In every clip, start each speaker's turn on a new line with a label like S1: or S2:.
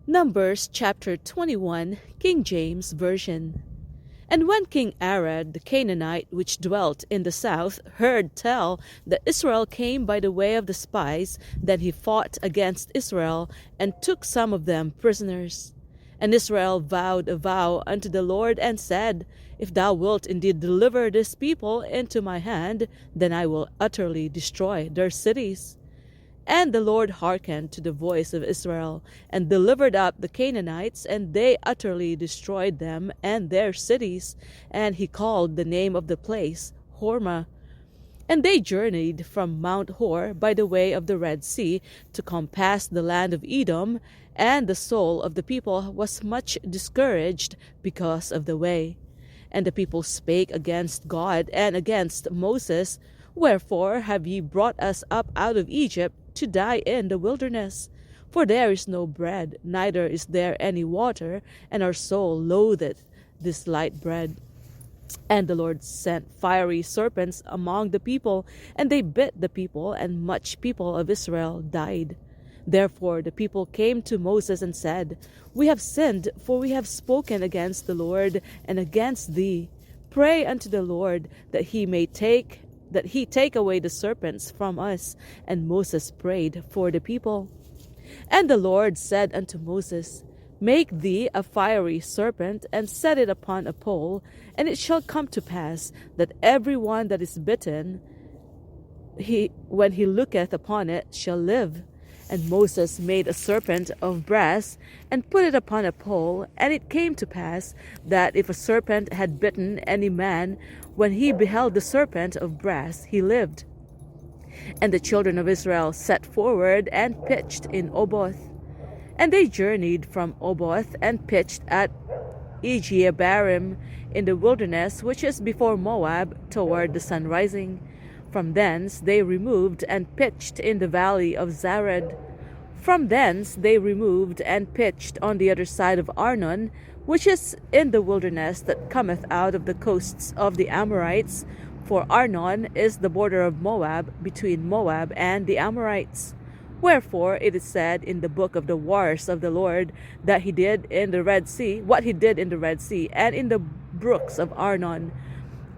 S1: Numbers chapter 21, King James Version. And when King Arad the Canaanite, which dwelt in the south, heard tell that Israel came by the way of the spies, then he fought against Israel, and took some of them prisoners. And Israel vowed a vow unto the Lord, and said, If thou wilt indeed deliver this people into my hand, then I will utterly destroy their cities. And the Lord hearkened to the voice of Israel, and delivered up the Canaanites, and they utterly destroyed them and their cities. And he called the name of the place Hormah. And they journeyed from Mount Hor by the way of the Red Sea to compass the land of Edom, and the soul of the people was much discouraged because of the way. And the people spake against God and against Moses, Wherefore have ye brought us up out of Egypt to die in the wilderness? For there is no bread, neither is there any water, and our soul loatheth this light bread. And the Lord sent fiery serpents among the people, and they bit the people, and much people of Israel died. Therefore the people came to Moses and said, We have sinned, for we have spoken against the Lord and against thee. Pray unto the Lord that he take away the serpents from us. And Moses prayed for the people. And the Lord said unto Moses, Make thee a fiery serpent, and set it upon a pole, and it shall come to pass that every one that is bitten, when he looketh upon it, shall live. And Moses made a serpent of brass, and put it upon a pole. And it came to pass that if a serpent had bitten any man, when he beheld the serpent of brass, he lived. And the children of Israel set forward and pitched in Oboth. And they journeyed from Oboth and pitched at Ejeabarim in the wilderness, which is before Moab, toward the sun rising. From thence they removed and pitched in the valley of Zared. From thence they removed and pitched on the other side of Arnon, which is in the wilderness that cometh out of the coasts of the Amorites. For Arnon is the border of Moab, between Moab and the Amorites. Wherefore it is said in the book of the wars of the Lord that he did in the Red Sea, what he did in the Red Sea, and in the brooks of Arnon,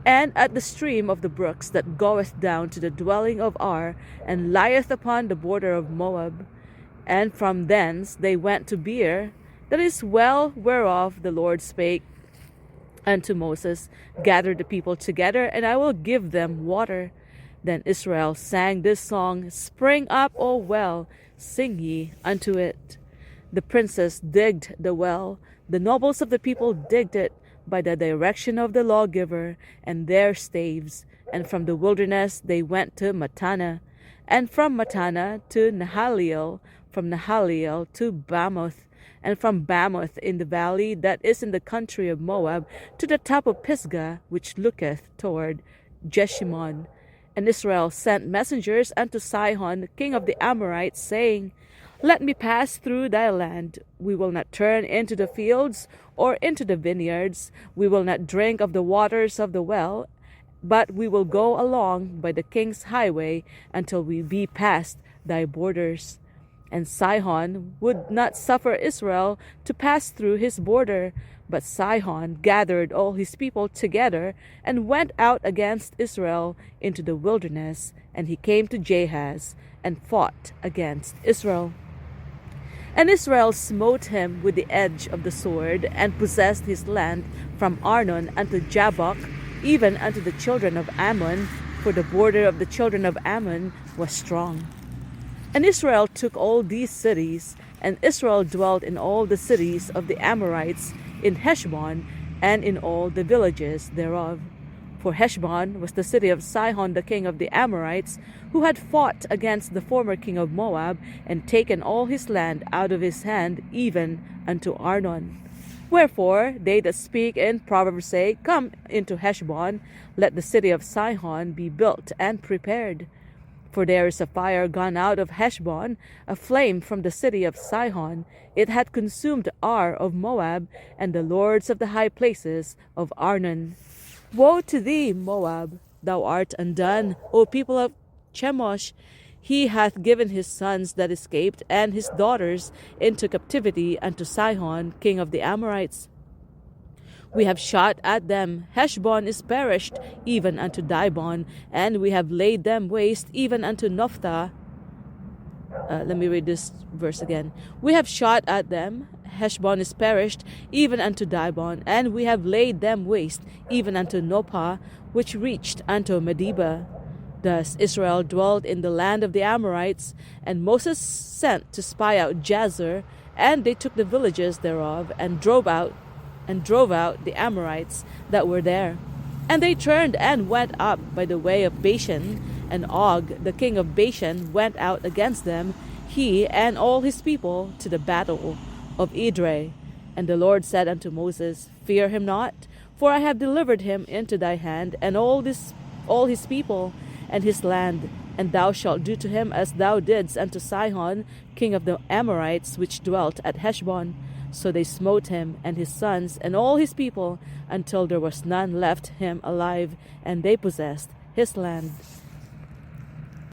S1: and at the stream of the brooks that goeth down to the dwelling of Ar, and lieth upon the border of Moab. And from thence they went to Beer, that is well whereof the Lord spake unto Moses, Gather the people together, and I will give them water. Then Israel sang this song, Spring up, O well, sing ye unto it. The princes digged the well, the nobles of the people digged it, by the direction of the lawgiver and their staves. And from the wilderness they went to Mattanah, and from Mattanah to Nahaliel, from Nahaliel to Bamoth, and from Bamoth in the valley that is in the country of Moab to the top of Pisgah, which looketh toward Jeshimon. And Israel sent messengers unto Sihon, king of the Amorites, saying, Let me pass through thy land. We will not turn into the fields or into the vineyards. We will not drink of the waters of the well, but we will go along by the king's highway until we be past thy borders. And Sihon would not suffer Israel to pass through his border. But Sihon gathered all his people together and went out against Israel into the wilderness, and he came to Jahaz and fought against Israel. And Israel smote him with the edge of the sword, and possessed his land from Arnon unto Jabbok, even unto the children of Ammon, for the border of the children of Ammon was strong. And Israel took all these cities, and Israel dwelt in all the cities of the Amorites, in Heshbon, and in all the villages thereof. For Heshbon was the city of Sihon the king of the Amorites, who had fought against the former king of Moab, and taken all his land out of his hand, even unto Arnon. Wherefore they that speak in Proverbs say, Come into Heshbon, let the city of Sihon be built and prepared. For there is a fire gone out of Heshbon, a flame from the city of Sihon. It had consumed Ar of Moab, and the lords of the high places of Arnon. Woe to thee, Moab! Thou art undone, O people of Chemosh! He hath given his sons that escaped, and his daughters into captivity unto Sihon, king of the Amorites. We have shot at them. Heshbon is perished, even unto Dibon, and we have laid them waste, even unto Nophthah. Let me read this verse again. We have shot at them. Heshbon is perished, even unto Dibon, and we have laid them waste, even unto Nophah, which reached unto Medeba. Thus Israel dwelt in the land of the Amorites, and Moses sent to spy out Jazer, and they took the villages thereof, and drove out the Amorites that were there. And they turned and went up by the way of Bashan, and Og, the king of Bashan, went out against them, he and all his people, to the battle of Edrei. And the Lord said unto Moses, Fear him not, for I have delivered him into thy hand, and all his people, and his land, and thou shalt do to him as thou didst unto Sihon, king of the Amorites, which dwelt at Heshbon. So they smote him and his sons and all his people, until there was none left him alive, and they possessed his land.